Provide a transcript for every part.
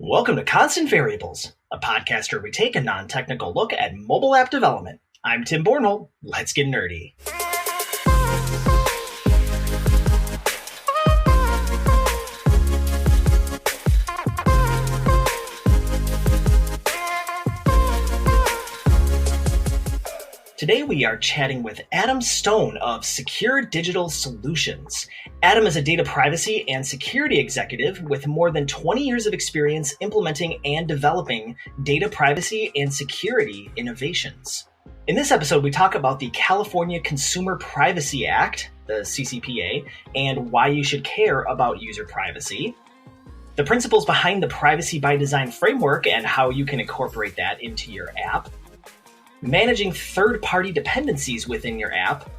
Welcome to Constant Variables, a podcast where we take a non-technical look at mobile app development. I'm Tim Bornhold. Let's get nerdy. Today we are chatting with Adam Stone of Secure Digital Solutions. Adam is a data privacy and security executive with more than 20 years of experience implementing and developing data privacy and security innovations. In this episode, we talk about the California Consumer Privacy Act, the Ccpa, and why you should care about user privacy, the principles behind the Privacy by Design framework and how you can incorporate that into your app, managing third-party dependencies within your app,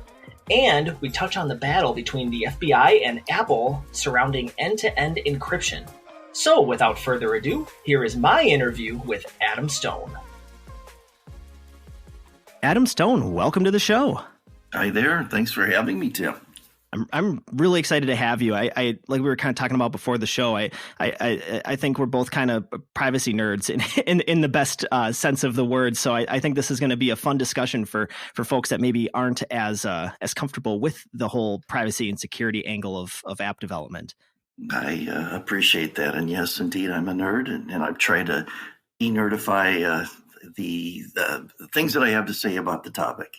and we touch on the battle between the FBI and Apple surrounding end-to-end encryption. So without further ado, here is my interview with Adam Stone. Adam Stone, welcome to the show. Hi there. Thanks for having me, Tim. I'm really excited to have you. I like we were kind of talking about before the show. I think we're both kind of privacy nerds in the best sense of the word. So I think this is going to be a fun discussion for folks that maybe aren't as comfortable with the whole privacy and security angle of app development. I appreciate that, and yes, indeed, I'm a nerd, and I've tried to de-nerdify the things that I have to say about the topic.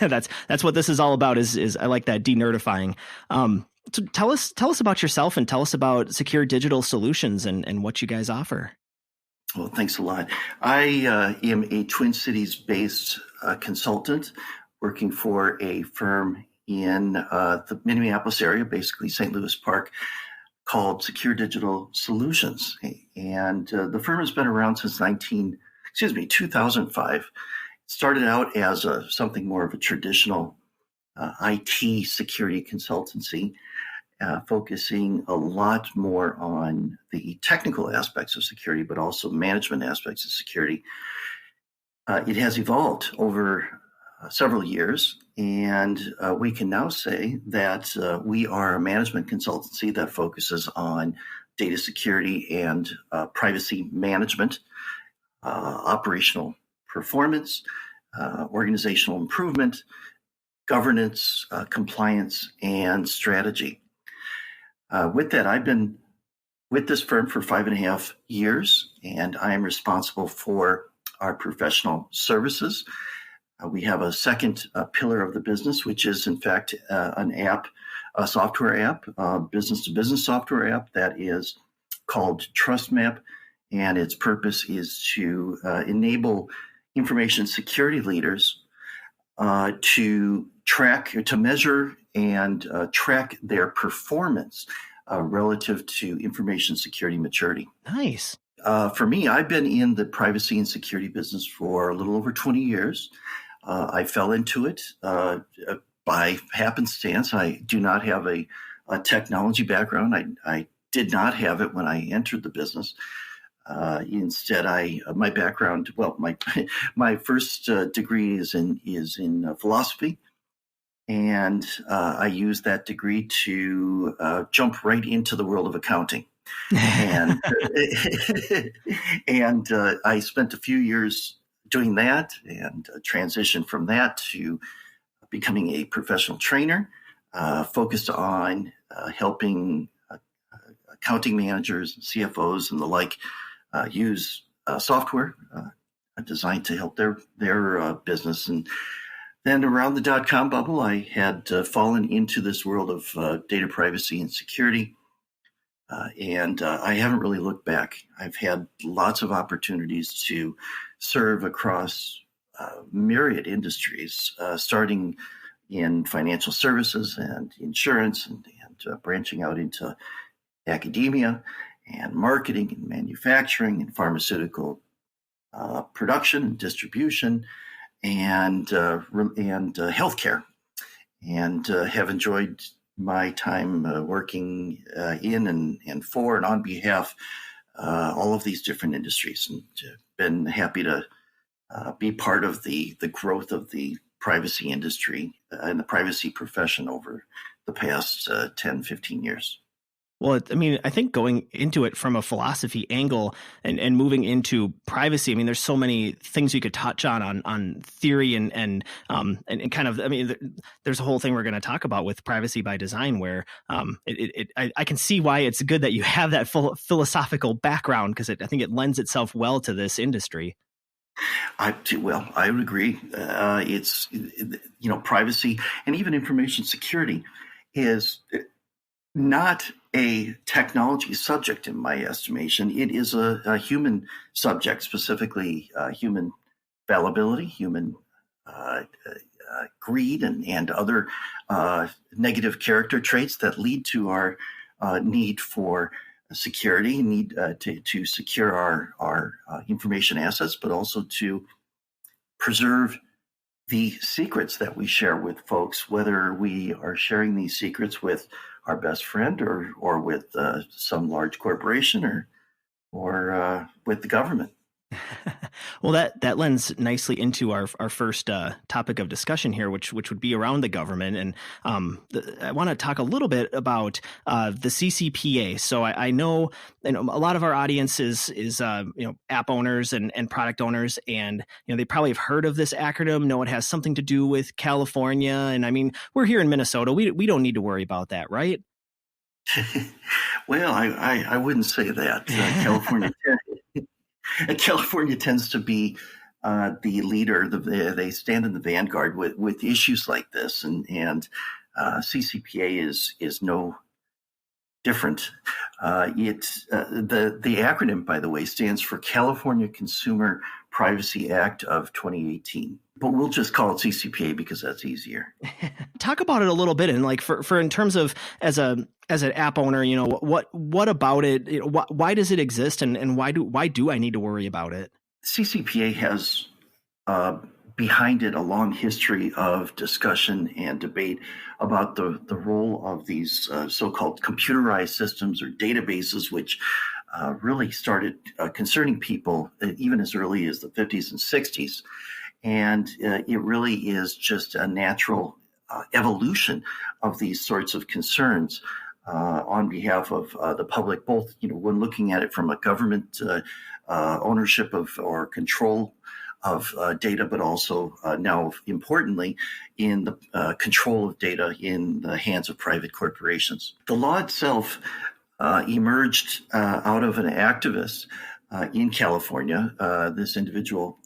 That's what this is all about. Is I like that de-nerdifying. So tell us about yourself and tell us about Secure Digital Solutions and what you guys offer. Well, thanks a lot. I am a Twin Cities-based consultant working for a firm in the Minneapolis area, basically St. Louis Park, called Secure Digital Solutions, and the firm has been around since 2005. Started out as something more of a traditional IT security consultancy, focusing a lot more on the technical aspects of security, but also management aspects of security. It has evolved over several years, and we can now say that we are a management consultancy that focuses on data security and privacy management, operational performance, organizational improvement, governance, compliance, and strategy. With that, I've been with this firm for 5.5 years, and I am responsible for our professional services. We have a second pillar of the business, which is, in fact, an app, a software app, business-to-business software app that is called TrustMap, and its purpose is to enable information security leaders to track, to measure and track their performance relative to information security maturity. Nice. For me, I've been in the privacy and security business for a little over 20 years. I fell into it by happenstance. I do not have a technology background. I did not have it when I entered the business. Instead, my background, well, my first degree is in philosophy, and I used that degree to jump right into the world of accounting, and and I spent a few years doing that, and transitioned from that to becoming a professional trainer, focused on helping accounting managers, CFOs, and the like. Use software designed to help their business. And then around the dot-com bubble, I had fallen into this world of data privacy and security, and I haven't really looked back. I've had lots of opportunities to serve across myriad industries, starting in financial services and insurance, and branching out into academia and marketing and manufacturing and pharmaceutical production and distribution and healthcare, and have enjoyed my time working in and for and on behalf all of these different industries, and been happy to be part of the growth of the privacy industry and the privacy profession over the past 10, 15 years. Well, I mean, I think going into it from a philosophy angle and moving into privacy, I mean, there's so many things you could touch on theory and kind of, I mean, there's a whole thing we're going to talk about with privacy by design where I can see why it's good that you have that full philosophical background because I think it lends itself well to this industry. I would agree. It's privacy and even information security is not a technology subject in my estimation. It is a human subject, specifically human fallibility, human greed, and other negative character traits that lead to our need for security, need to secure our information assets, but also to preserve the secrets that we share with folks, whether we are sharing these secrets with our best friend or with some large corporation or with the government. Well, that lends nicely into our first topic of discussion here, which would be around the government. And I want to talk a little bit about the CCPA. So I know a lot of our audience is app owners and product owners, and they probably have heard of this acronym, know it has something to do with California. And I mean, we're here in Minnesota. We don't need to worry about that, right? Well, I wouldn't say that. California tends to be the leader. They stand in the vanguard with issues like this, and CCPA is no different. The acronym, by the way, stands for California Consumer Privacy Act of 2018. But we'll just call it CCPA because that's easier. Talk about it a little bit, and like for in terms of as an app owner, what about it? Why does it exist, and why do I need to worry about it? CCPA has behind it a long history of discussion and debate about the role of these so-called computerized systems or databases, which really started concerning people even as early as the 50s and 60s. And it really is just a natural evolution of these sorts of concerns on behalf of the public, both when looking at it from a government ownership of or control of data, but also now importantly in the control of data in the hands of private corporations. The law itself emerged out of an activist in California. This individual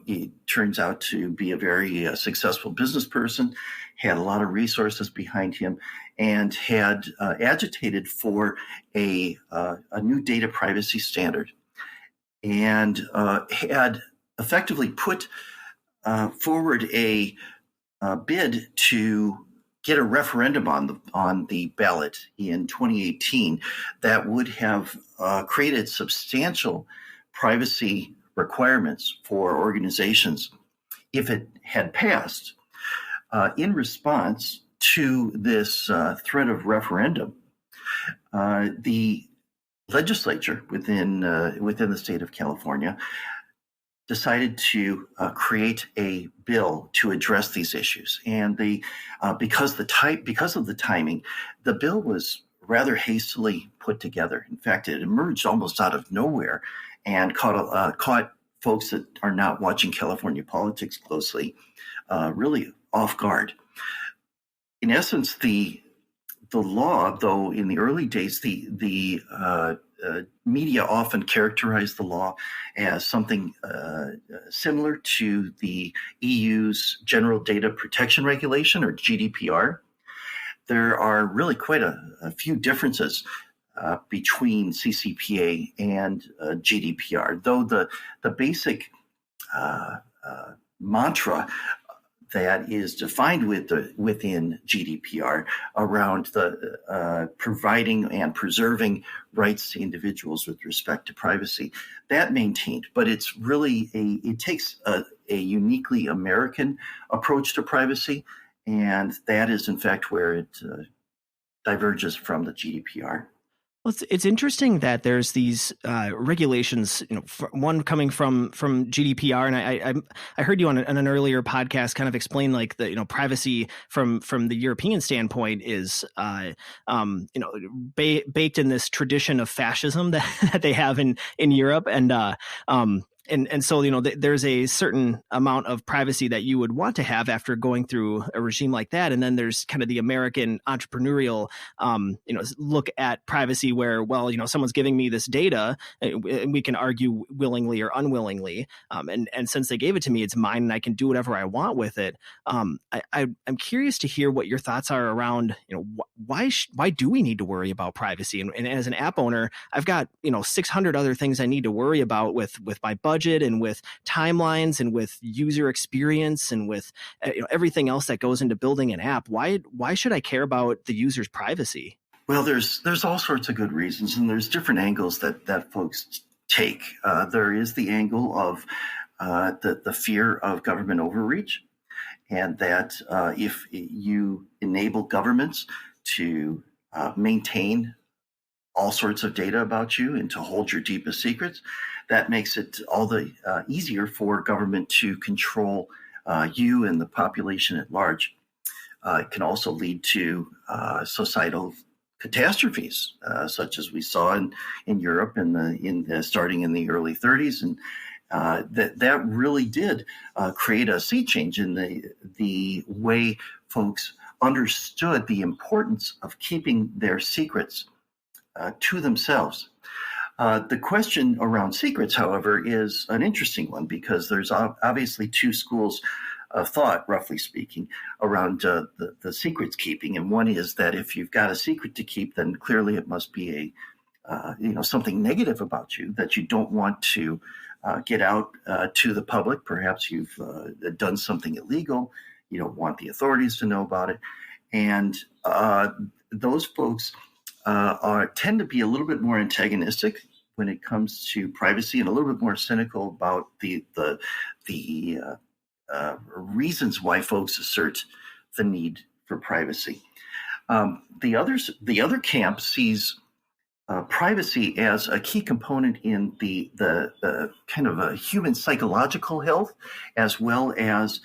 he turns out to be a very successful business person, had a lot of resources behind him, and had agitated for a new data privacy standard, and had effectively put forward a bid to get a referendum on the ballot in 2018 that would have created substantial privacy requirements for organizations if it had passed. In response to this threat of referendum, the legislature within the state of California decided to create a bill to address these issues. And because of the timing, the bill was rather hastily put together. In fact, it emerged almost out of nowhere and caught folks that are not watching California politics closely really off guard. In essence, the law, though in the early days, the media often characterized the law as something similar to the EU's General Data Protection Regulation, or GDPR. There are really quite a few differences between CCPA and GDPR, though the basic mantra that is defined within GDPR around the providing and preserving rights to individuals with respect to privacy, that maintained. But it's really it takes a uniquely American approach to privacy, and that is in fact where it diverges from the GDPR. Well, it's interesting that there's these regulations. One coming from GDPR, and I heard you on an earlier podcast kind of explain like the privacy from the European standpoint is baked in this tradition of fascism that they have in Europe, and so, there's a certain amount of privacy that you would want to have after going through a regime like that. And then there's kind of the American entrepreneurial, look at privacy where, well, someone's giving me this data and we can argue willingly or unwillingly. And since they gave it to me, it's mine and I can do whatever I want with it. I'm curious to hear what your thoughts are around, why do we need to worry about privacy? And as an app owner, I've got, 600 other things I need to worry about with my budget and with timelines and with user experience and with everything else that goes into building an app. Why should I care about the user's privacy? Well, there's all sorts of good reasons, and there's different angles that folks take. There is the angle of the fear of government overreach, and that if you enable governments to maintain all sorts of data about you and to hold your deepest secrets, that makes it all the easier for government to control you and the population at large. It can also lead to societal catastrophes, such as we saw in Europe starting in the early 30s, and that really did create a sea change in the way folks understood the importance of keeping their secrets to themselves. The question around secrets, however, is an interesting one because there's obviously two schools of thought, roughly speaking, around the secrets keeping. And one is that if you've got a secret to keep, then clearly it must be something negative about you that you don't want to get out to the public. Perhaps you've done something illegal. You don't want the authorities to know about it. And those folks tend to be a little bit more antagonistic when it comes to privacy and a little bit more cynical about the reasons why folks assert the need for privacy. The other camp sees privacy as a key component in the kind of a human psychological health as well as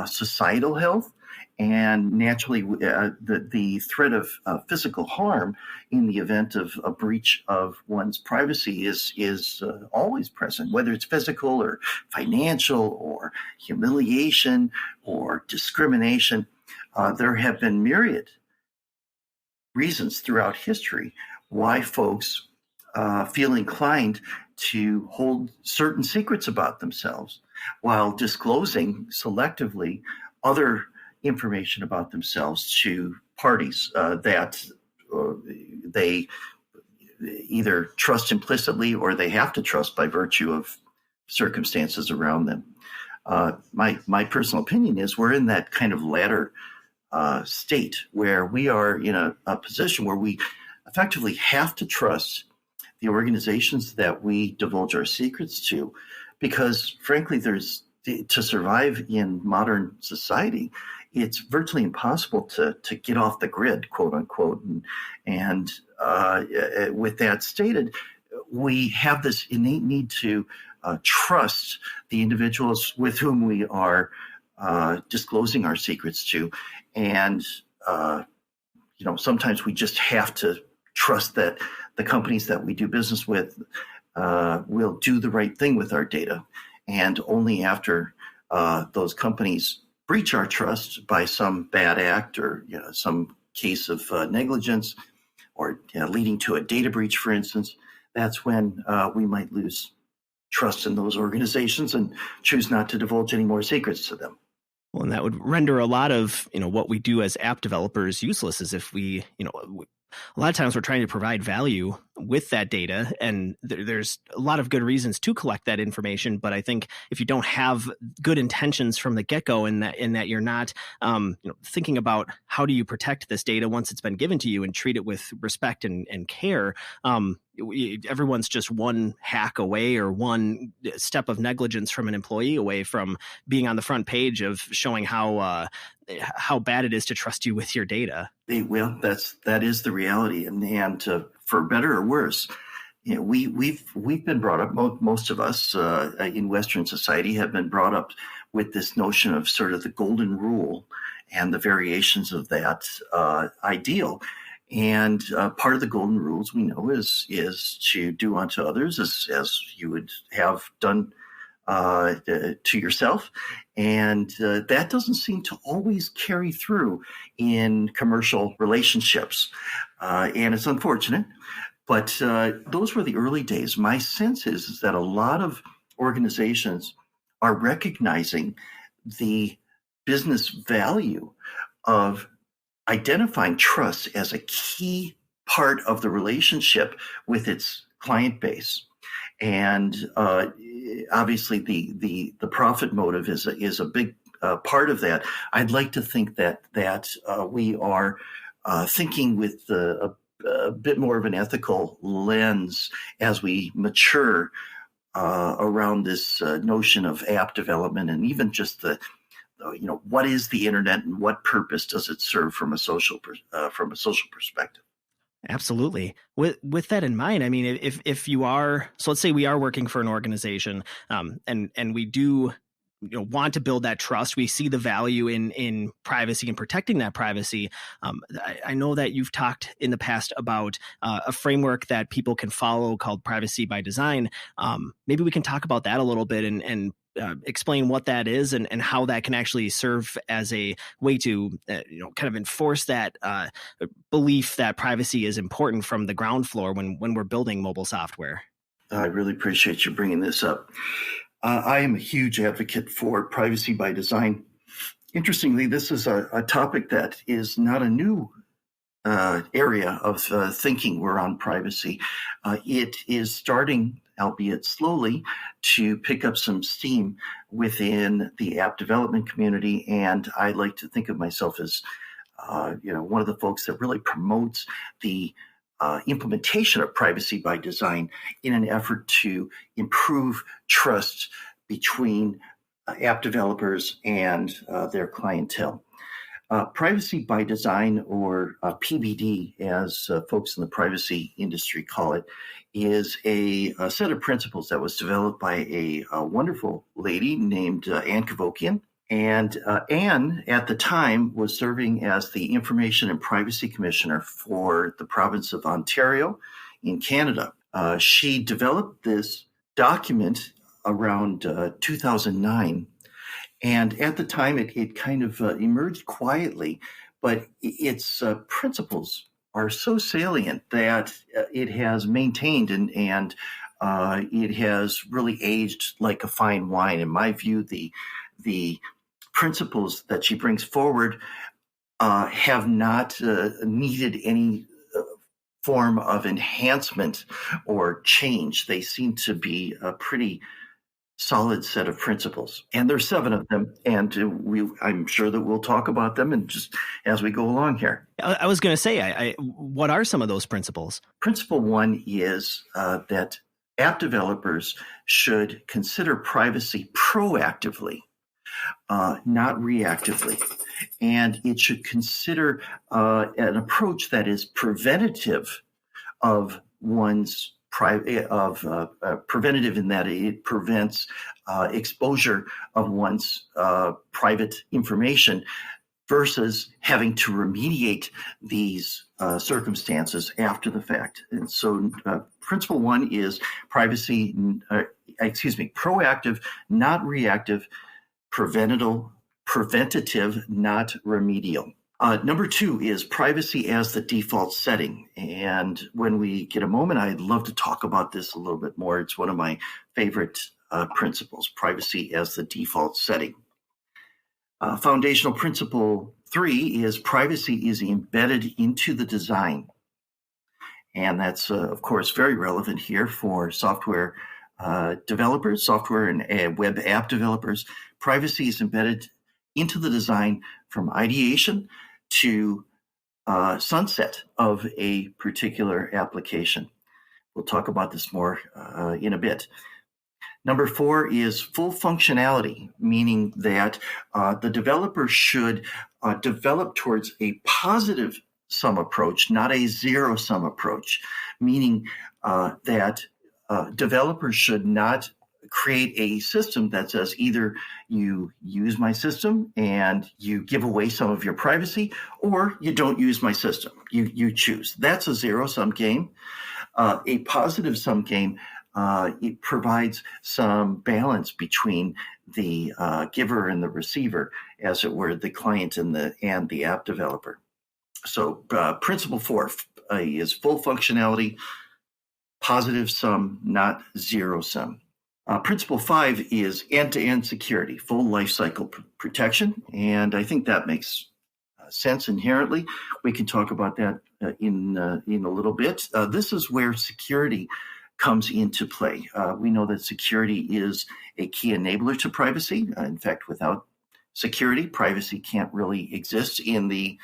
societal health. And naturally, the threat of physical harm in the event of a breach of one's privacy is always present, whether it's physical or financial or humiliation or discrimination. There have been myriad reasons throughout history why folks feel inclined to hold certain secrets about themselves while disclosing selectively other information about themselves to parties that they either trust implicitly or they have to trust by virtue of circumstances around them. My personal opinion is we're in that kind of latter state where we are in a position where we effectively have to trust the organizations that we divulge our secrets to, because frankly, to survive in modern society, it's virtually impossible to get off the grid, quote unquote. And with that stated, we have this innate need to trust the individuals with whom we are disclosing our secrets to. And, sometimes we just have to trust that the companies that we do business with will do the right thing with our data. And only after those companies breach our trust by some bad act or some case of negligence or leading to a data breach, for instance, that's when we might lose trust in those organizations and choose not to divulge any more secrets to them. Well, and that would render a lot of what we do as app developers useless, as if we a lot of times we're trying to provide value with that data, and there's a lot of good reasons to collect that information. But I think if you don't have good intentions from the get-go, in that you're not thinking about how do you protect this data once it's been given to you and treat it with respect and care, everyone's just one hack away or one step of negligence from an employee away from being on the front page of showing how bad it is to trust you with your data. Well, that is the reality, and for better or worse, we've been brought up. Most of us in Western society have been brought up with this notion of sort of the golden rule and the variations of that ideal. And part of the golden rules we know is to do unto others as you would have done to yourself. And that doesn't seem to always carry through in commercial relationships. And it's unfortunate. But those were the early days. My sense is that a lot of organizations are recognizing the business value of identifying trust as a key part of the relationship with its client base. And obviously the profit motive is a big part of that. I'd like to think that we are thinking with a bit more of an ethical lens as we mature around this notion of app development, and even just what is the internet and what purpose does it serve from a social perspective. Absolutely. With that in mind, I mean, if you are, so let's say we are working for an organization, and we do want to build that trust. We see the value in privacy and protecting that privacy. I know that you've talked in the past about a framework that people can follow called Privacy by Design. Maybe we can talk about that a little bit and explain what that is and how that can actually serve as a way to kind of enforce that belief that privacy is important from the ground floor when we're building mobile software. I really appreciate you bringing this up. I am a huge advocate for privacy by design. Interestingly, this is a topic that is not a new area of thinking around privacy. It is starting, albeit slowly, to pick up some steam within the app development community. And I like to think of myself as one of the folks that really promotes the implementation of privacy by design in an effort to improve trust between app developers and their clientele. Privacy by design, or PBD, as folks in the privacy industry call it, is a set of principles that was developed by a wonderful lady named Ann Kavokian. And Anne, at the time, was serving as the Information and Privacy Commissioner for the province of Ontario in Canada. She developed this document around 2009. And at the time, it kind of emerged quietly, but its principles are so salient that it has maintained and it has really aged like a fine wine. In my view, the principles that she brings forward have not needed any form of enhancement or change. They seem to be a pretty solid set of principles. And there's 7 of them, and I'm sure that we'll talk about them and just as we go along here. I was going to say, what are some of those principles? Principle 1 is that app developers should consider privacy proactively, not reactively. And it should consider an approach that is preventative of one's preventative in that it prevents exposure of one's private information versus having to remediate these circumstances after the fact. And so principle 1 is proactive, not reactive, preventative, not remedial. Number 2 is privacy as the default setting. And when we get a moment, I'd love to talk about this a little bit more. It's one of my favorite principles, privacy as the default setting. Foundational principle 3 is privacy is embedded into the design. And that's, of course, very relevant here for software developers, software and web app developers. Privacy is embedded into the design from ideation to sunset of a particular application. We'll talk about this more in a bit. Number 4 is full functionality, meaning that the developer should develop towards a positive sum approach, not a zero sum approach, meaning that developers should not create a system that says either you use my system and you give away some of your privacy, or you don't use my system. You choose. That's a zero sum game. A positive sum game, it provides some balance between the giver and the receiver, as it were, the client and the app developer. So principle 4 is full functionality, positive sum, not zero sum. Principle 5 is end-to-end security, full lifecycle protection, and I think that makes sense inherently. We can talk about that in a little bit. This is where security comes into play. We know that security is a key enabler to privacy. In fact, without security, privacy can't really exist in the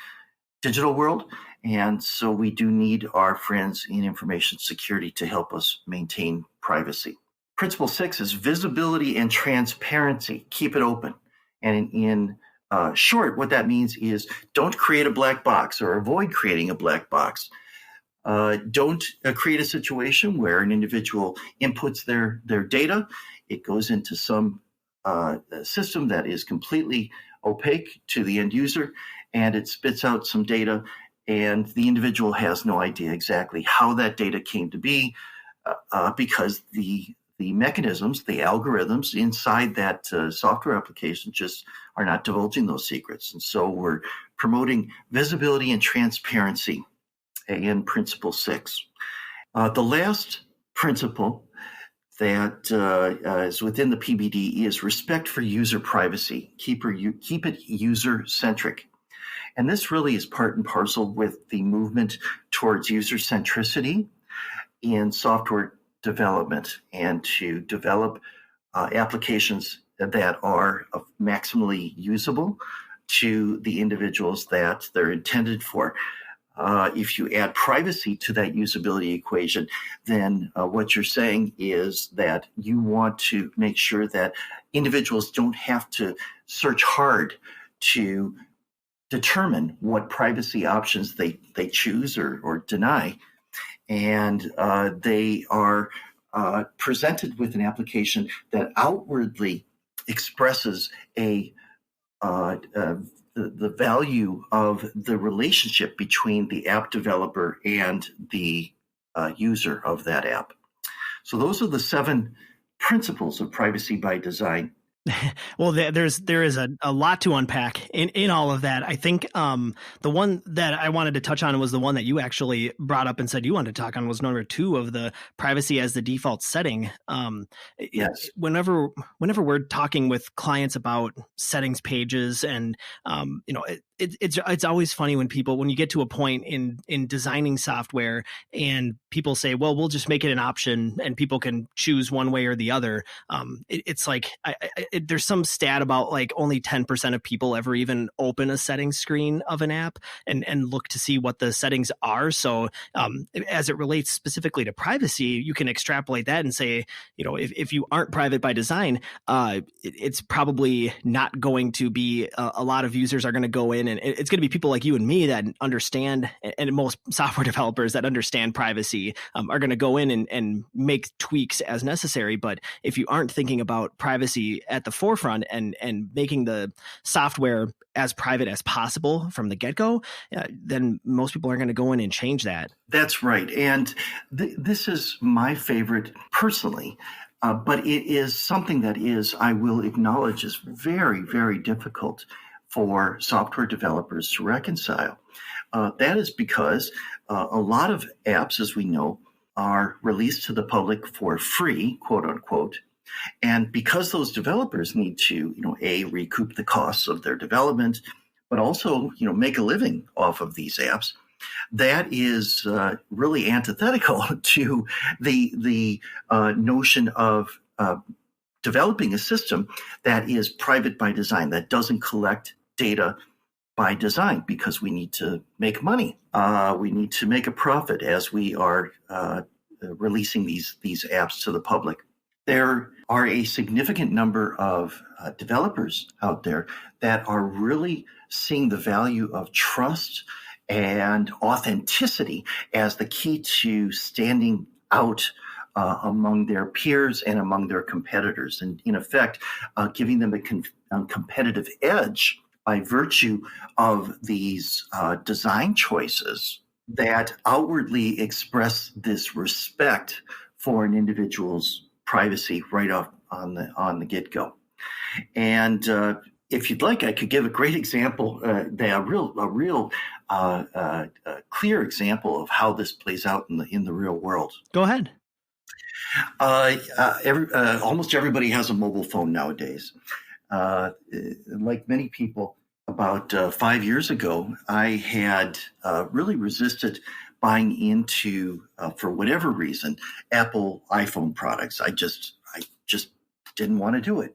digital world. And so we do need our friends in information security to help us maintain privacy. Principle 6 is visibility and transparency. Keep it open. And in short, what that means is don't create a black box or avoid creating a black box. Don't create a situation where an individual inputs their data. It goes into some system that is completely opaque to the end user, and it spits out some data, and the individual has no idea exactly how that data came to be because the mechanisms, the algorithms inside that software application just are not divulging those secrets. And so we're promoting visibility and transparency in Principle 6. The last principle that is within the PBD is respect for user privacy. Keep it user-centric. And this really is part and parcel with the movement towards user centricity in software development and to develop applications that are maximally usable to the individuals that they're intended for. If you add privacy to that usability equation, then what you're saying is that you want to make sure that individuals don't have to search hard to determine what privacy options they choose or deny. And they are presented with an application that outwardly expresses the value of the relationship between the app developer and the user of that app. So those are the 7 principles of privacy by design. Well, there is a lot to unpack in all of that. I think the one that I wanted to touch on was the one that you actually brought up and said you wanted to talk on was number 2 of the privacy as the default setting. Yes. Whenever we're talking with clients about settings pages, and it's always funny when you get to a point in designing software and people say, well, we'll just make it an option and people can choose one way or the other. It's like there's some stat about like only 10% of people ever even open a settings screen of an app and look to see what the settings are. So as it relates specifically to privacy, you can extrapolate that and say, if you aren't private by design, it's probably not going to be a lot of users are going to go in, and it's going to be people like you and me that understand, and most software developers that understand privacy are going to go in and make tweaks as necessary. But if you aren't thinking about privacy at the forefront and making the software as private as possible from the get-go, then most people are going to go in and change that. That's right. And this is my favorite personally, but it is something that I will acknowledge, is very, very difficult for software developers to reconcile. That is because a lot of apps, as we know, are released to the public for free, quote unquote. And because those developers need to, recoup the costs of their development, but also, make a living off of these apps, that is really antithetical to the notion of developing a system that is private by design, that doesn't collect data by design, because we need to make money. We need to make a profit as we are releasing these apps to the public. There are a significant number of developers out there that are really seeing the value of trust and authenticity as the key to standing out among their peers and among their competitors, and in effect, giving them a competitive edge by virtue of these design choices that outwardly express this respect for an individual's privacy right off on the get-go. And if you'd like, I could give a great example, a real clear example of how this plays out in the real world. Go ahead. Almost everybody has a mobile phone nowadays. Like many people, about 5 years ago, I had really resisted buying into, for whatever reason, Apple iPhone products. I just didn't want to do it.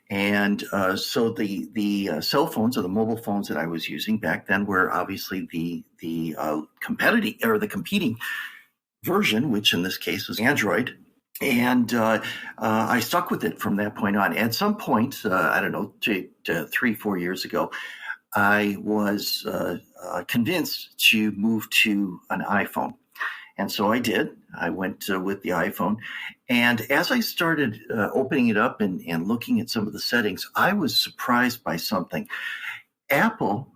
And so the cell phones or the mobile phones that I was using back then were obviously the competing version, which in this case was Android. And I stuck with it from that point on. At some point, I don't know, 3-4 years ago, I was convinced to move to an iPhone. And so I did. I went with the iPhone. And as I started opening it up and looking at some of the settings, I was surprised by something. Apple,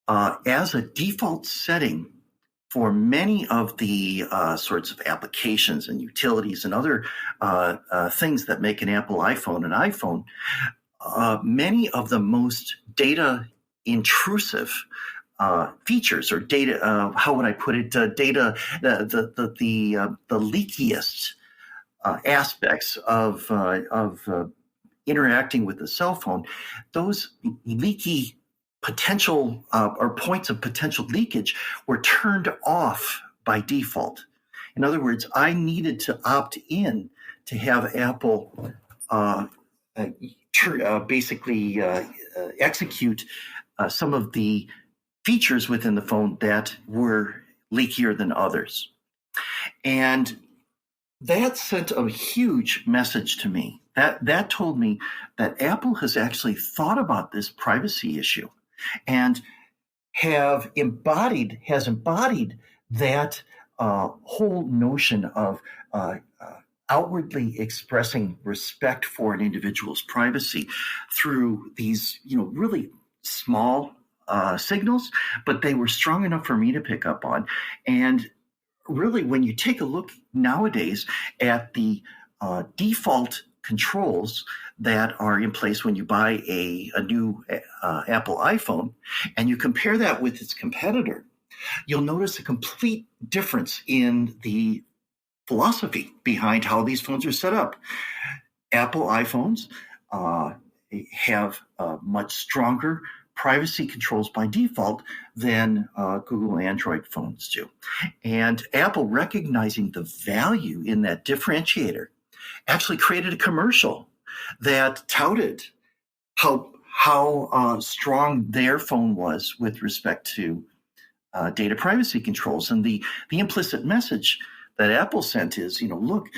as a default setting, for many of the sorts of applications and utilities and other things that make an Apple iPhone an iPhone, many of the most data intrusive features or data, how would I put it, data, the leakiest aspects of interacting with the cell phone, those leaky potential or points of potential leakage were turned off by default. In other words, I needed to opt in to have Apple basically execute some of the features within the phone that were leakier than others. And that sent a huge message to me. That told me that Apple has actually thought about this privacy issue and has embodied that whole notion of outwardly expressing respect for an individual's privacy through these, really small signals, but they were strong enough for me to pick up on. And really, when you take a look nowadays at the default controls that are in place when you buy a new Apple iPhone, and you compare that with its competitor, you'll notice a complete difference in the philosophy behind how these phones are set up. Apple iPhones have much stronger privacy controls by default than Google Android phones do. And Apple, recognizing the value in that differentiator, actually created a commercial that touted how strong their phone was with respect to data privacy controls. And the implicit message that Apple sent is, look,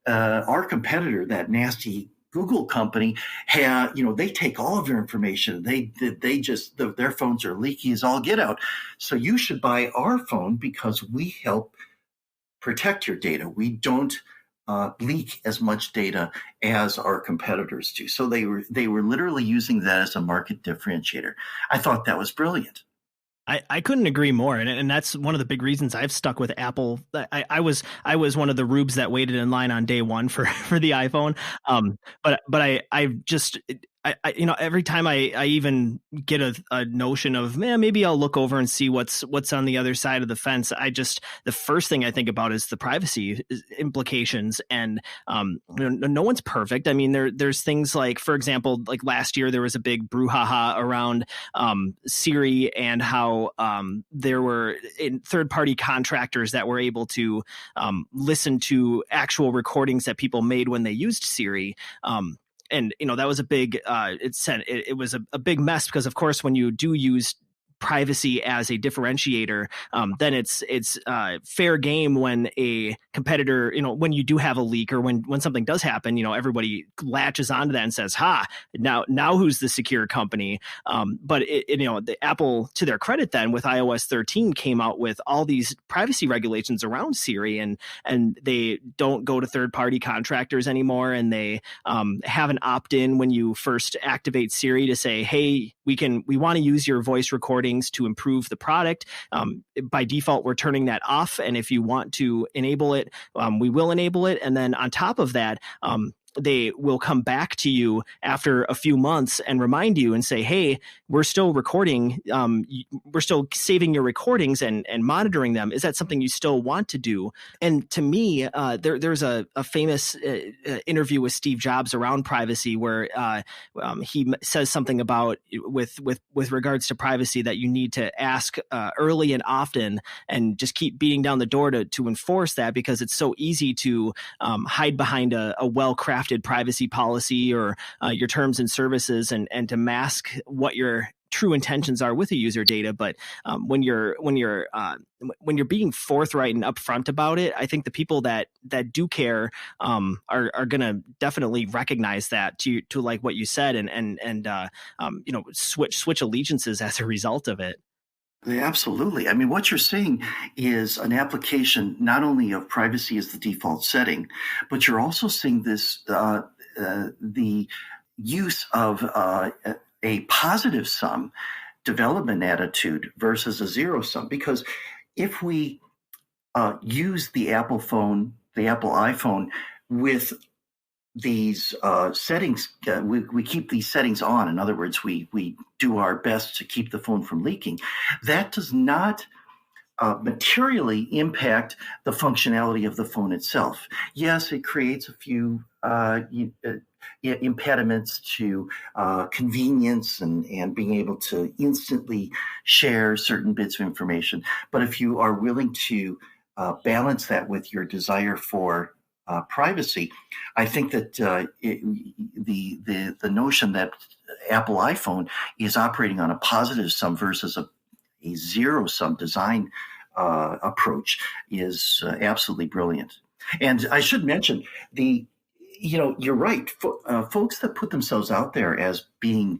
our competitor, that nasty Google company, they take all of your information. Their phones are leaky as all get out. So you should buy our phone because we help protect your data. We don't leak as much data as our competitors do. So they were literally using that as a market differentiator. I thought that was brilliant. I couldn't agree more, and that's one of the big reasons I've stuck with Apple. I was one of the rubes that waited in line on day one for the iPhone. But I just every time I even get a notion of, man, maybe I'll look over and see what's on the other side of the fence, the first thing I think about is the privacy implications. And no one's perfect. I mean, there's things like, for example, like last year there was a big brouhaha around Siri and how there were third-party contractors that were able to listen to actual recordings that people made when they used Siri. And that was a big it was a big mess because, of course, when you do use privacy as a differentiator, then it's fair game when a competitor, when you do have a leak or when something does happen, everybody latches onto that and says, "Ha! Now who's the secure company?" But the Apple, to their credit, then with iOS 13 came out with all these privacy regulations around Siri, and they don't go to third-party contractors anymore, and they have an opt-in when you first activate Siri to say, "Hey, we want to use your voice recordings to improve the product." By default, we're turning that off, and if you want to enable it, we will enable it. And then on top of that, they will come back to you after a few months and remind you and say, "Hey, we're still recording. We're still saving your recordings and monitoring them. Is that something you still want to do?" And to me, there's a famous interview with Steve Jobs around privacy where he says something about with regards to privacy that you need to ask early and often, and just keep beating down the door to enforce that, because it's so easy to hide behind a well-crafted privacy policy or your terms and services and to mask what your true intentions are with the user data. But when you're being forthright and upfront about it, I think the people that do care are going to definitely recognize that to like what you said and switch allegiances as a result of it. Absolutely. I mean, what you're seeing is an application not only of privacy as the default setting, but you're also seeing this the use of a positive sum development attitude versus a zero sum. Because if we use the Apple iPhone with these settings, we keep these settings on. In other words, we do our best to keep the phone from leaking. That does not materially impact the functionality of the phone itself. Yes, it creates a few impediments to convenience and being able to instantly share certain bits of information. But if you are willing to balance that with your desire for privacy, I think that the notion that Apple iPhone is operating on a positive sum versus a zero sum design approach is absolutely brilliant. And I should mention you're right. Folks that put themselves out there as being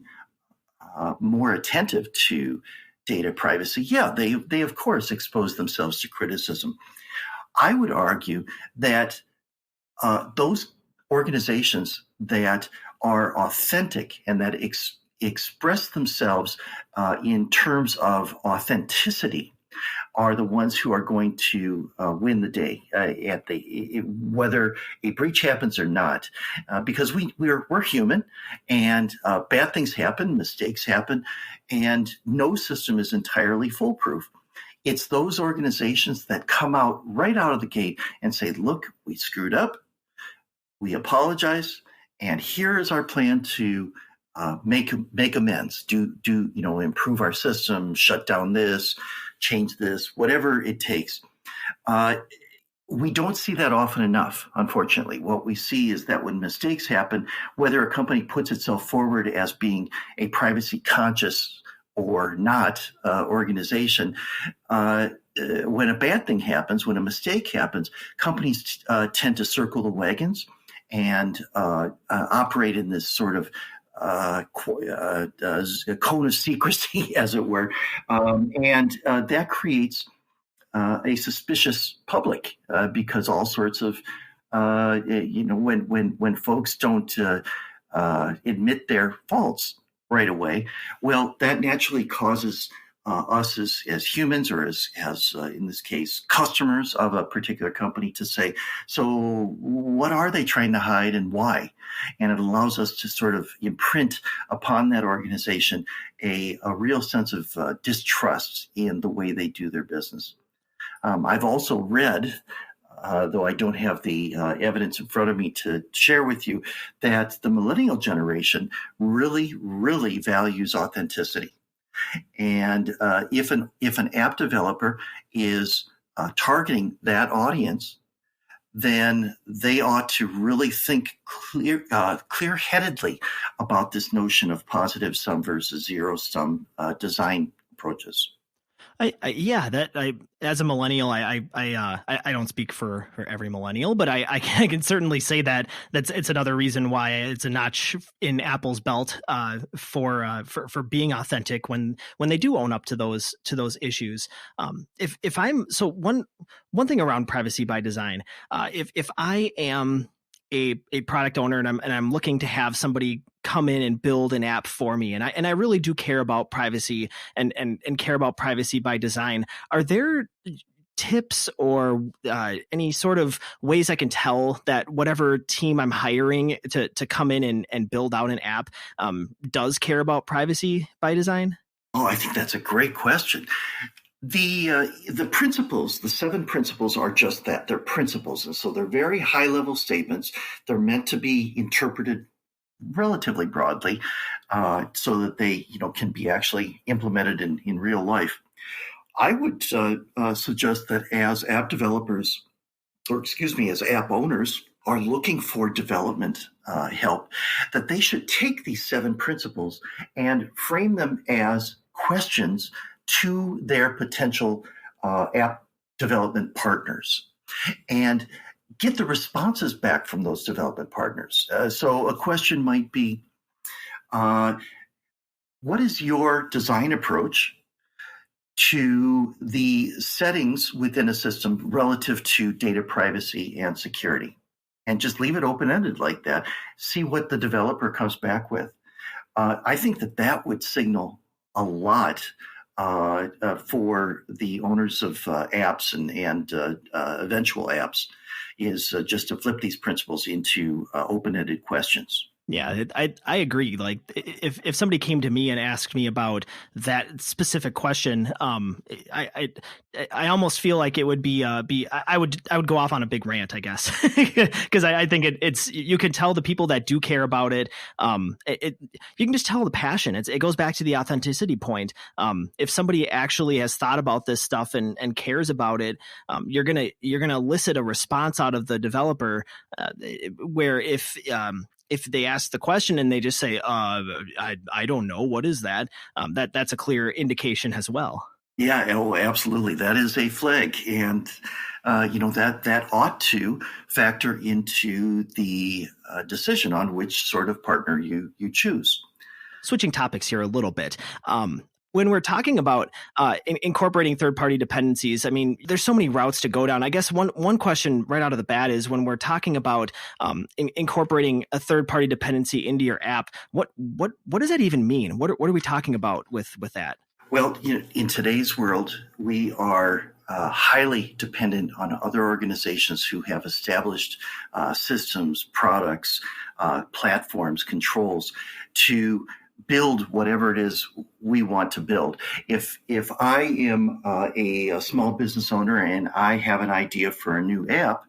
more attentive to data privacy, they of course expose themselves to criticism. I would argue that those organizations that are authentic and that express themselves in terms of authenticity are the ones who are going to win the day whether a breach happens or not, because we're human, and bad things happen, mistakes happen, and no system is entirely foolproof. It's those organizations that come out right out of the gate and say, "Look, we screwed up. We apologize, and here is our plan to make amends. Improve our system, shut down this, change this, whatever it takes." We don't see that often enough, unfortunately. What we see is that when mistakes happen, whether a company puts itself forward as being a privacy conscious or not organization, when a bad thing happens, when a mistake happens, companies tend to circle the wagons and operate in this sort of cone of secrecy, as it were, and that creates a suspicious public because all sorts of when folks don't admit their faults right away, well, that naturally causes us as humans, or as in this case, customers of a particular company, to say, so what are they trying to hide and why? And it allows us to sort of imprint upon that organization a real sense of distrust in the way they do their business. I've also read, though I don't have the evidence in front of me to share with you, that the millennial generation really, really values authenticity. And if an app developer is targeting that audience, then they ought to really think clear-headedly about this notion of positive sum versus zero sum design approaches. As a millennial, I don't speak for every millennial, but I can certainly say that it's another reason why it's a notch in Apple's belt for being authentic when they do own up to those issues. If I'm so one thing around privacy by design, if I am a product owner and I'm looking to have somebody come in and build an app for me, and I really do care about privacy and care about privacy by design, are there tips or any sort of ways I can tell that whatever team I'm hiring to come in and build out an app does care about privacy by design? Oh, I think that's a great question. The principles, the 7 principles, are just that. They're principles. And so they're very high level statements. They're meant to be interpreted relatively broadly so that they can be actually implemented in real life. I would suggest that as app developers, as app owners are looking for development help, that they should take these 7 principles and frame them as questions to their potential app development partners and get the responses back from those development partners. So a question might be, what is your design approach to the settings within a system relative to data privacy and security? And just leave it open-ended like that. See what the developer comes back with. I think that would signal a lot for the owners of apps and eventual apps, is just to flip these principles into open-ended questions. Yeah, I agree. Like if somebody came to me and asked me about that specific question, I almost feel like it would be I would go off on a big rant, I guess, because I think it's you can tell the people that do care about it. You can just tell the passion. It goes back to the authenticity point. If somebody actually has thought about this stuff and cares about it, you're gonna elicit a response out of the developer, where if they ask the question and they just say, I don't know, what is that? That's a clear indication as well. Yeah, oh, absolutely. That is a flag. And, that ought to factor into the decision on which sort of partner you choose. Switching topics here a little bit. When we're talking about incorporating third-party dependencies, I mean, there's so many routes to go down. I guess one question right out of the bat is, when we're talking about incorporating a third-party dependency into your app, what does that even mean? What are we talking about with that? Well, in today's world, we are highly dependent on other organizations who have established systems, products, platforms, controls to build whatever it is we want to build. If I am a small business owner and I have an idea for a new app,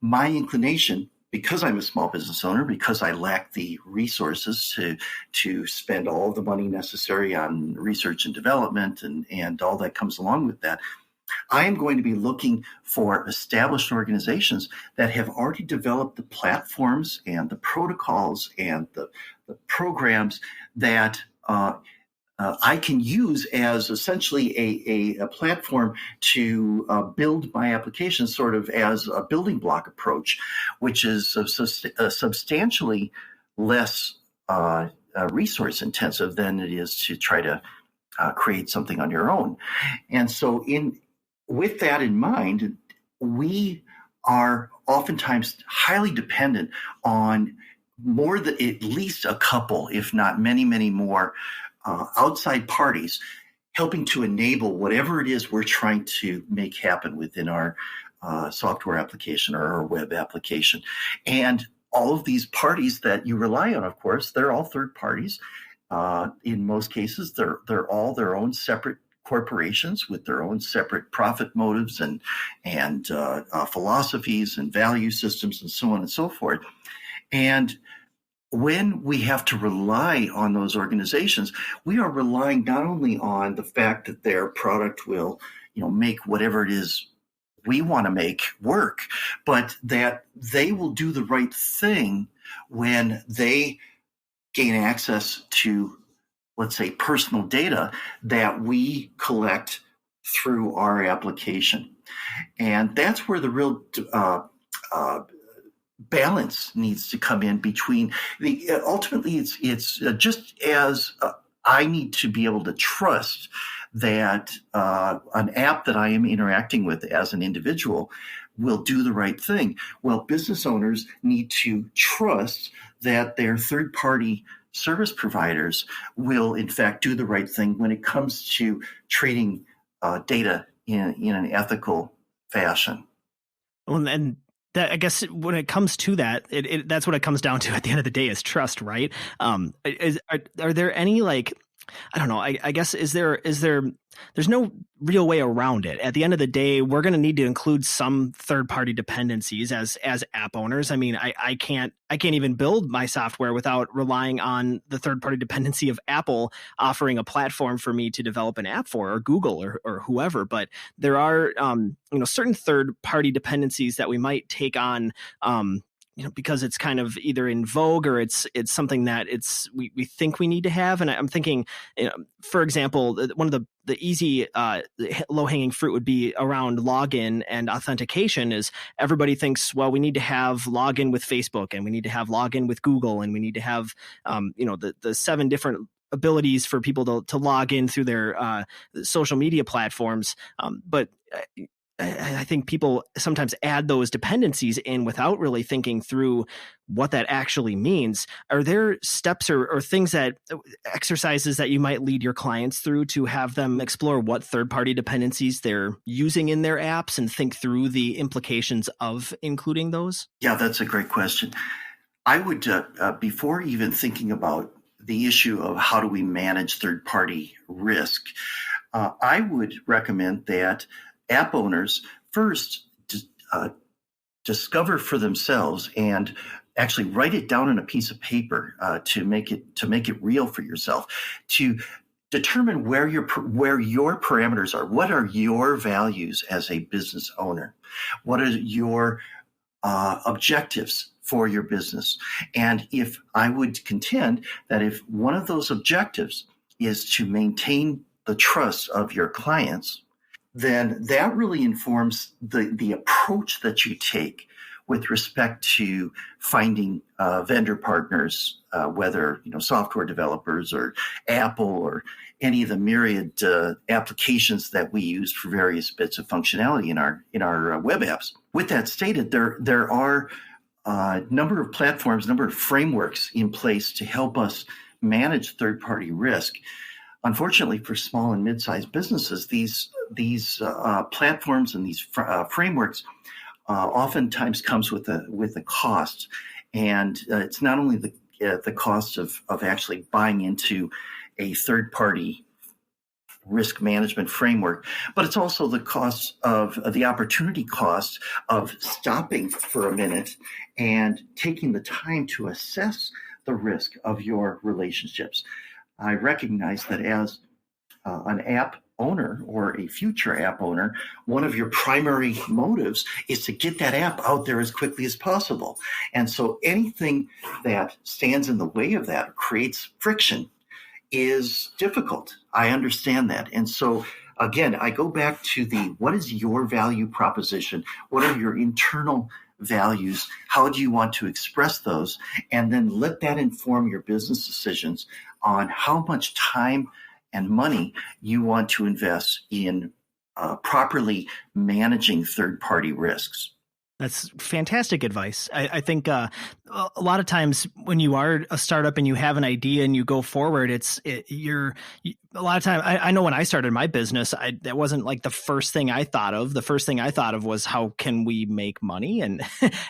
my inclination, because I'm a small business owner, because I lack the resources to spend all the money necessary on research and development and all that comes along with that, I am going to be looking for established organizations that have already developed the platforms and the protocols and the programs that I can use as essentially a platform to build my application, sort of as a building block approach, which is substantially less resource intensive than it is to try to create something on your own. And so with that in mind, we are oftentimes highly dependent on more than at least a couple, if not many, many more outside parties helping to enable whatever it is we're trying to make happen within our software application or our web application. And all of these parties that you rely on, of course, they're all third parties. In most cases, they're all their own separate corporations with their own separate profit motives and philosophies and value systems and so on and so forth. And when we have to rely on those organizations, we are relying not only on the fact that their product will, make whatever it is we want to make work, but that they will do the right thing when they gain access to let's say, personal data that we collect through our application. And that's where the real balance needs to come in between ultimately it's just as I need to be able to trust that an app that I am interacting with as an individual will do the right thing. Well, business owners need to trust that their third-party service providers will, in fact, do the right thing when it comes to treating data in an ethical fashion. Well, and that, I guess when it comes to that, that's what it comes down to at the end of the day is trust, right? Are there any, like, I don't know, I guess, there's no real way around it. At the end of the day, we're going to need to include some third-party dependencies as app owners. I mean, I can't even build my software without relying on the third-party dependency of Apple offering a platform for me to develop an app for, or Google or whoever. But there are certain third-party dependencies that we might take on because it's kind of either in vogue or it's something that we think we need to have. And I'm thinking, for example, one of the easy low hanging fruit would be around login and authentication. Is everybody thinks, well, we need to have login with Facebook and we need to have login with Google and we need to have the 7 different abilities for people to log in through their social media platforms. But I think people sometimes add those dependencies in without really thinking through what that actually means. Are there steps or things exercises that you might lead your clients through to have them explore what third-party dependencies they're using in their apps and think through the implications of including those? Yeah, that's a great question. I would, before even thinking about the issue of how do we manage third-party risk, I would recommend that app owners first discover for themselves and actually write it down on a piece of paper to make it real for yourself, to determine where your parameters are. What are your values as a business owner? What are your objectives for your business? And if I would contend that if one of those objectives is to maintain the trust of your clients, then that really informs the approach that you take with respect to finding vendor partners, whether software developers or Apple or any of the myriad applications that we use for various bits of functionality in our web apps. With that stated, there are a number of platforms, a number of frameworks in place to help us manage third-party risk. Unfortunately, for small and mid-sized businesses, these platforms and these frameworks oftentimes comes with a cost, and it's not only the cost of actually buying into a third-party risk management framework, but it's also the cost of the opportunity cost of stopping for a minute and taking the time to assess the risk of your relationships. I recognize that as an app owner or a future app owner, one of your primary motives is to get that app out there as quickly as possible. And so anything that stands in the way of that or creates friction is difficult. I understand that. And so again, I go back to what is your value proposition? What are your internal values? How do you want to express those? And then let that inform your business decisions on how much time and money you want to invest in properly managing third-party risks. That's fantastic advice. I think a lot of times when you are a startup and you have an idea and you go forward, a lot of time. I know when I started my business, that wasn't like the first thing I thought of. The first thing I thought of was how can we make money, and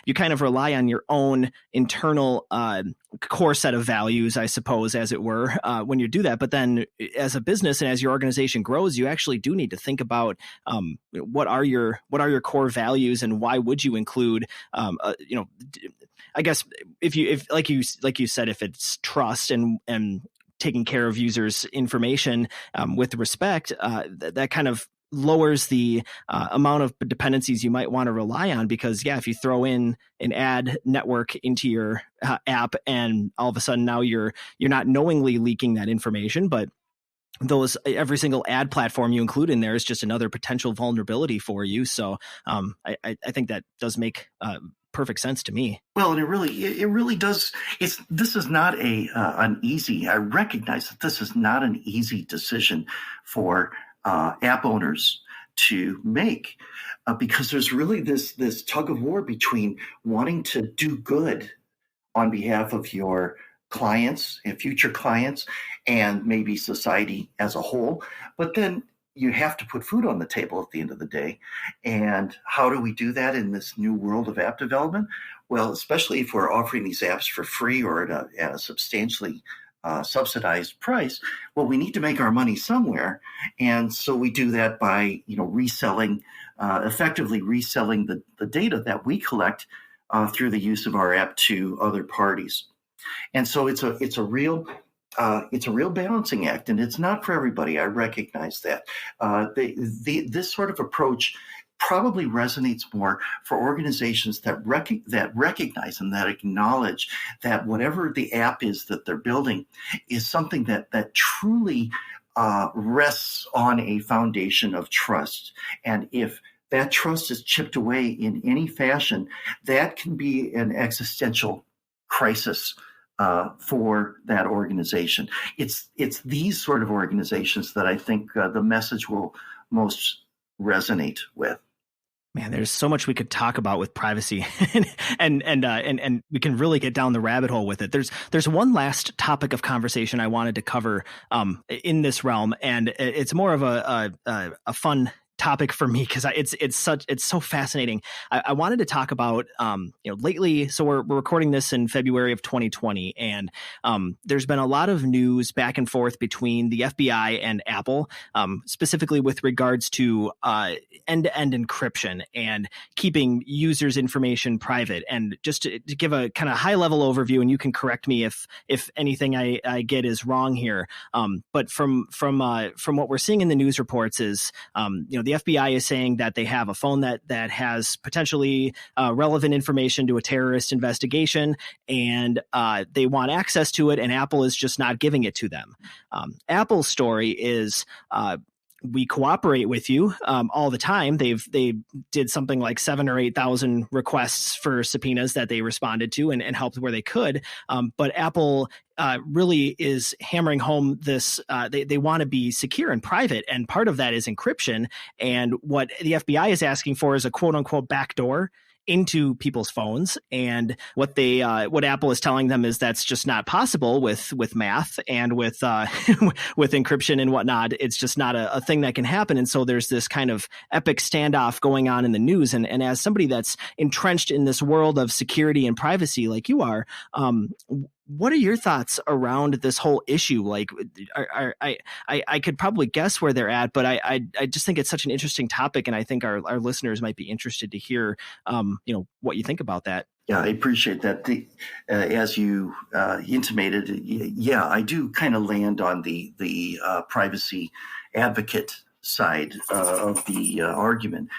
you kind of rely on your own internal core set of values, I suppose, as it were, when you do that. But then, as a business and as your organization grows, you actually do need to think about what are your core values and why would you include, I guess if like you said, if it's trust and taking care of users' information with respect, that kind of lowers the amount of dependencies you might want to rely on, because if you throw in an ad network into your app, and all of a sudden now you're not knowingly leaking that information, but every single ad platform you include in there is just another potential vulnerability for you. So I think that does make perfect sense to me. Well, and it really does. This is not an easy. I recognize that this is not an easy decision for app owners to make, because there's really this tug of war between wanting to do good on behalf of your clients and future clients and maybe society as a whole, but then you have to put food on the table at the end of the day. And how do we do that in this new world of app development? Well, especially if we're offering these apps for free or at a substantially subsidized price, well, we need to make our money somewhere. And so we do that by effectively reselling the data that we collect through the use of our app to other parties. And so it's a real balancing act, and it's not for everybody. I recognize that. This sort of approach probably resonates more for organizations that recognize and that acknowledge that whatever the app is that they're building is something that truly rests on a foundation of trust. And if that trust is chipped away in any fashion, that can be an existential crisis for that organization. It's these sort of organizations that I think the message will most resonate with. Man, there's so much we could talk about with privacy, and we can really get down the rabbit hole with it. There's one last topic of conversation I wanted to cover in this realm, and it's more of a fun topic for me because it's so fascinating. I wanted to talk about lately. So we're recording this in February of 2020, and there's been a lot of news back and forth between the FBI and Apple, specifically with regards to end-to-end encryption and keeping users' information private. And just to give a kind of high-level overview, and you can correct me if anything I get is wrong here. But from what we're seeing in the news reports is the FBI is saying that they have a phone that has potentially relevant information to a terrorist investigation, and they want access to it, and Apple is just not giving it to them. Apple's story is we cooperate with you all the time. They did something like 7,000 or 8,000 requests for subpoenas that they responded to and helped where they could. But Apple really is hammering home this. They want to be secure and private, and part of that is encryption. And what the FBI is asking for is a quote unquote backdoor into people's phones. And what Apple is telling them is that's just not possible with math and with with encryption and whatnot. It's just not a thing that can happen. And so there's this kind of epic standoff going on in the news. And as somebody that's entrenched in this world of security and privacy like you are, what are your thoughts around this whole issue? Like, I could probably guess where they're at, but I just think it's such an interesting topic, and I think our listeners might be interested to hear, what you think about that. Yeah, I appreciate that. As you intimated, I do kind of land on the privacy advocate side of the argument.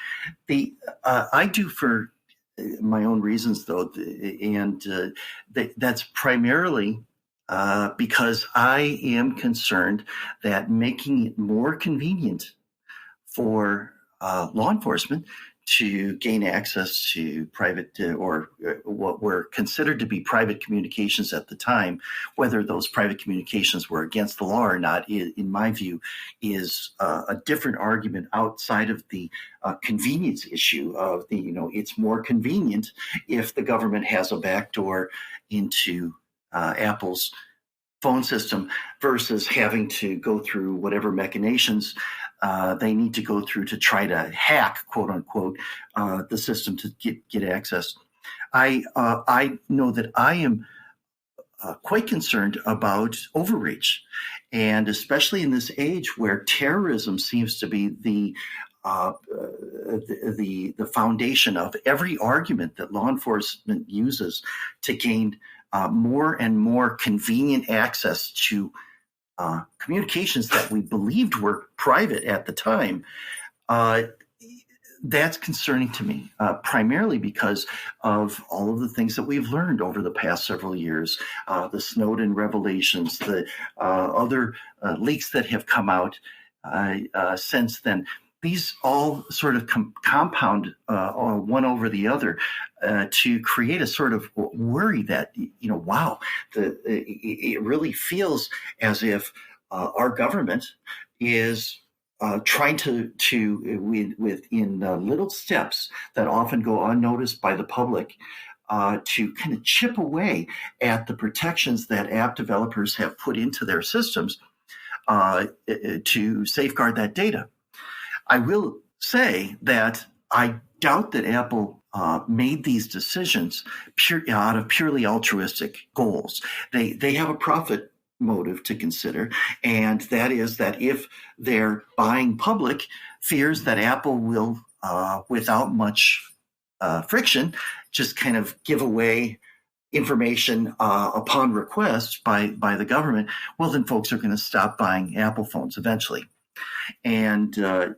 I do for my own reasons, though, and that's primarily because I am concerned that making it more convenient for law enforcement to gain access to private or what were considered to be private communications at the time, whether those private communications were against the law or not, in my view, is a different argument outside of the convenience issue of it's more convenient if the government has a backdoor into Apple's phone system versus having to go through whatever machinations they need to go through to try to hack, quote unquote, the system to get access. I know that I am quite concerned about overreach, and especially in this age where terrorism seems to be the foundation of every argument that law enforcement uses to gain more and more convenient access to communications that we believed were private at the time. Uh, that's concerning to me, primarily because of all of the things that we've learned over the past several years, the Snowden revelations, the other leaks that have come out since then. These all sort of compound one over the other to create a sort of worry that, wow, it really feels as if our government is trying to within little steps that often go unnoticed by the public, to kind of chip away at the protections that app developers have put into their systems to safeguard that data. I will say that I doubt that Apple made these decisions out of purely altruistic goals. They have a profit motive to consider, and that is that if their buying public fears that Apple will, without much friction, just kind of give away information upon request by the government, well, then folks are going to stop buying Apple phones eventually. And so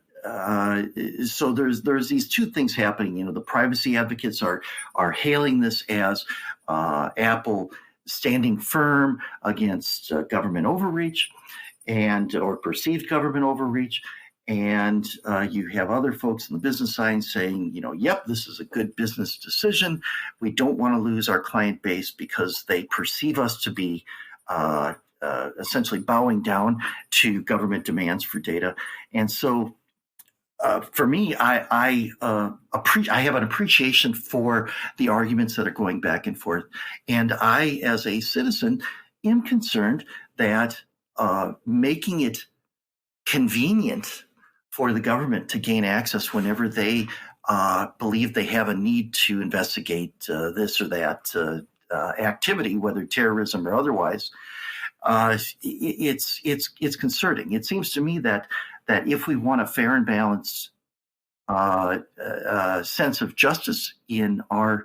there's these two things happening. The privacy advocates are hailing this as Apple standing firm against government overreach or perceived government overreach. And you have other folks in the business side saying, yep, this is a good business decision. We don't want to lose our client base because they perceive us to be essentially bowing down to government demands for data. And so for me, I have an appreciation for the arguments that are going back and forth. And I, as a citizen, am concerned that making it convenient for the government to gain access whenever they believe they have a need to investigate this or that activity, whether terrorism or otherwise, it's concerning. It seems to me that if we want a fair and balanced sense of justice in our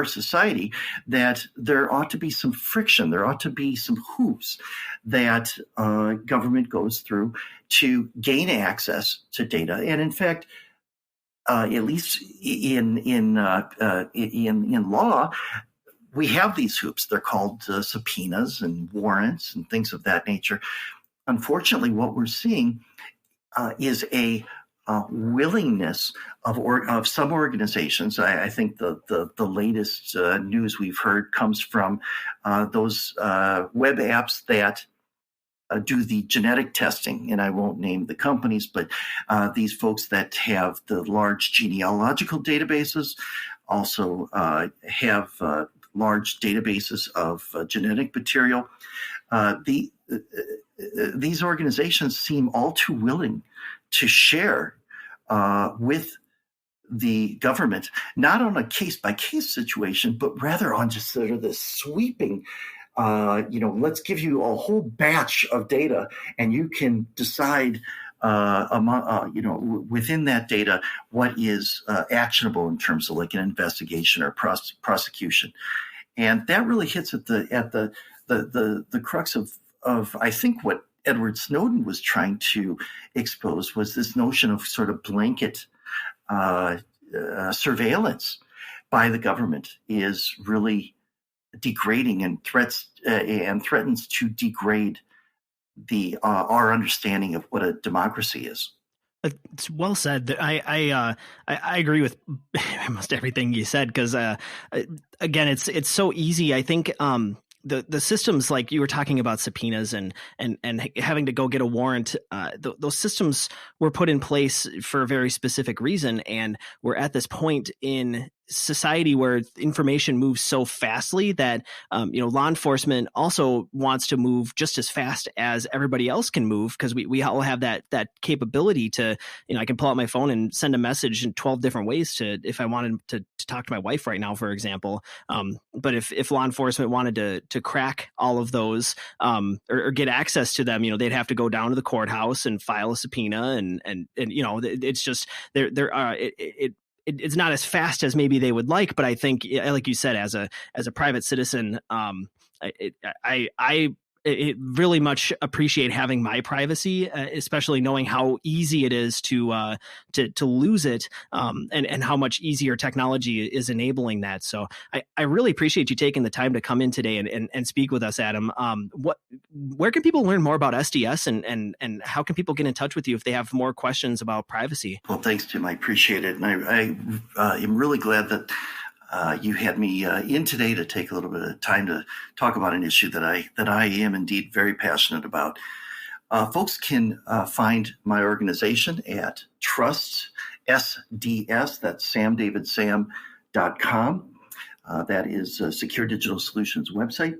society, that there ought to be some friction, there ought to be some hoops that government goes through to gain access to data. And in fact, at least in law, we have these hoops. They're called subpoenas and warrants and things of that nature. Unfortunately, what we're seeing is a willingness of some organizations. I think the latest news we've heard comes from those web apps that do the genetic testing, and I won't name the companies, but these folks that have the large genealogical databases also have large databases of genetic material. These organizations seem all too willing to share with the government, not on a case-by-case situation, but rather on just sort of this sweeping, let's give you a whole batch of data, and you can decide within that data what is actionable in terms of like an investigation or prosecution. And that really hits at the crux of I think what Edward Snowden was trying to expose was this notion of sort of blanket surveillance by the government is really degrading and threatens to degrade our understanding of what a democracy is. It's well said. I agree with almost everything you said, because again, it's so easy. I think the systems, like you were talking about subpoenas and having to go get a warrant, those systems were put in place for a very specific reason, and we're at this point in society where information moves so fastly that law enforcement also wants to move just as fast as everybody else can move, because we all have that capability to, I can pull out my phone and send a message in 12 different ways to, if I wanted to talk to my wife right now, for example. But if law enforcement wanted to crack all of those or get access to them, they'd have to go down to the courthouse and file a subpoena, and it's just it's not as fast as maybe they would like. But I think, like you said, as a private citizen, I really much appreciate having my privacy, especially knowing how easy it is to lose it, and how much easier technology is enabling that. So I really appreciate you taking the time to come in today and speak with us, Adam. Where can people learn more about SDS, and how can people get in touch with you if they have more questions about privacy? Well, thanks, Tim. I appreciate it. And I am really glad that you had me in today to take a little bit of time to talk about an issue that I am indeed very passionate about. Folks can find my organization at Trust SDS. That's samdavidsam.com. That is Secure Digital Solutions website.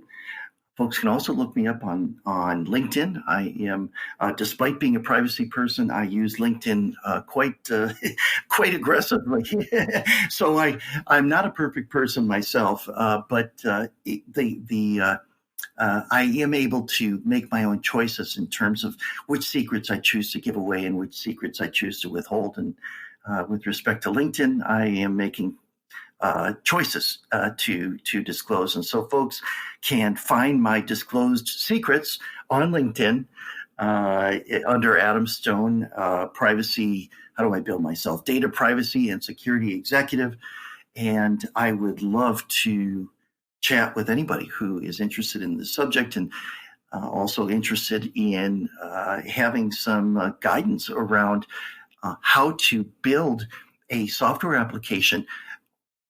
Folks can also look me up on LinkedIn. I am, despite being a privacy person, I use LinkedIn quite aggressively. So I'm not a perfect person myself, but I am able to make my own choices in terms of which secrets I choose to give away and which secrets I choose to withhold. And with respect to LinkedIn, I am making choices to disclose. And so folks can find my disclosed secrets on LinkedIn under Adam Stone, privacy. How do I build myself? Data privacy and security executive. And I would love to chat with anybody who is interested in the subject and also interested in having some guidance around how to build a software application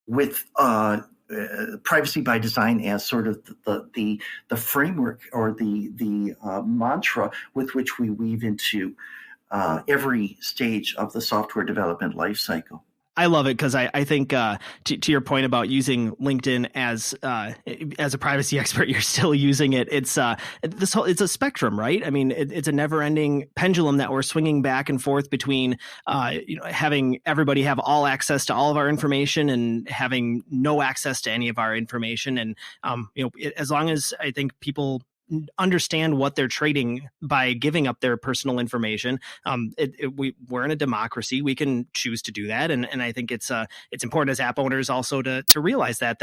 with privacy by design as sort of the framework or the mantra with which we weave into every stage of the software development lifecycle. I love it because I think to your point about using LinkedIn as a privacy expert, you're still using it. It's it's a spectrum, right? I mean, it's a never-ending pendulum that we're swinging back and forth between having everybody have all access to all of our information and having no access to any of our information. And as long as I think people understand what they're trading by giving up their personal information. We're in a democracy. We can choose to do that. And I think it's important as app owners also to realize that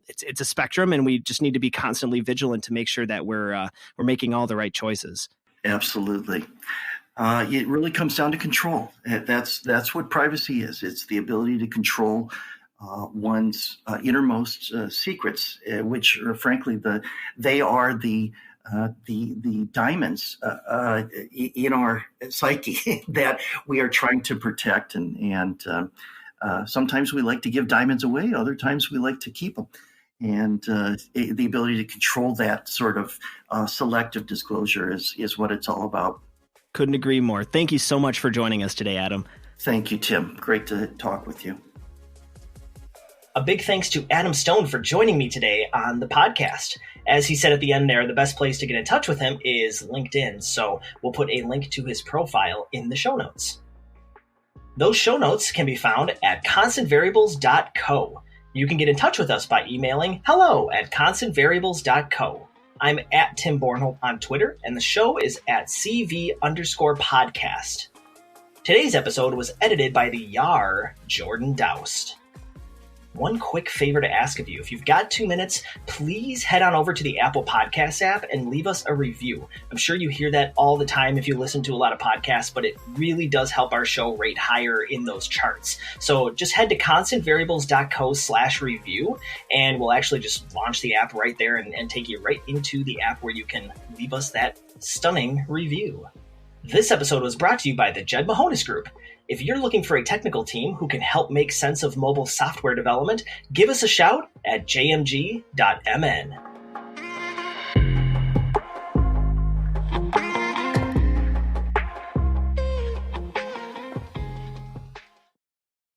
it's a spectrum, and we just need to be constantly vigilant to make sure that we're making all the right choices. Absolutely. It really comes down to control. That's what privacy is. It's the ability to control one's innermost secrets, which are frankly they are the diamonds in our psyche that we are trying to protect, and sometimes we like to give diamonds away, other times we like to keep them, and the ability to control that sort of selective disclosure is what it's all about. Couldn't agree more. Thank you so much for joining us today, Adam. Thank you, Tim. Great to talk with you. A big thanks to Adam Stone for joining me today on the podcast. As he said at the end there, the best place to get in touch with him is LinkedIn, so we'll put a link to his profile in the show notes. Those show notes can be found at constantvariables.co. You can get in touch with us by emailing hello@constantvariables.co. I'm at Tim Bornholt on Twitter, and the show is at CV_podcast. Today's episode was edited by the Yar Jordan Doust. One quick favor to ask of you. If you've got 2 minutes, please head on over to the Apple Podcasts app and leave us a review. I'm sure you hear that all the time if you listen to a lot of podcasts, but it really does help our show rate higher in those charts. So just head to constantvariables.co/review, and we'll actually just launch the app right there and take you right into the app where you can leave us that stunning review. This episode was brought to you by the Jed Mahonis Group. If you're looking for a technical team who can help make sense of mobile software development, give us a shout at jmg.mn.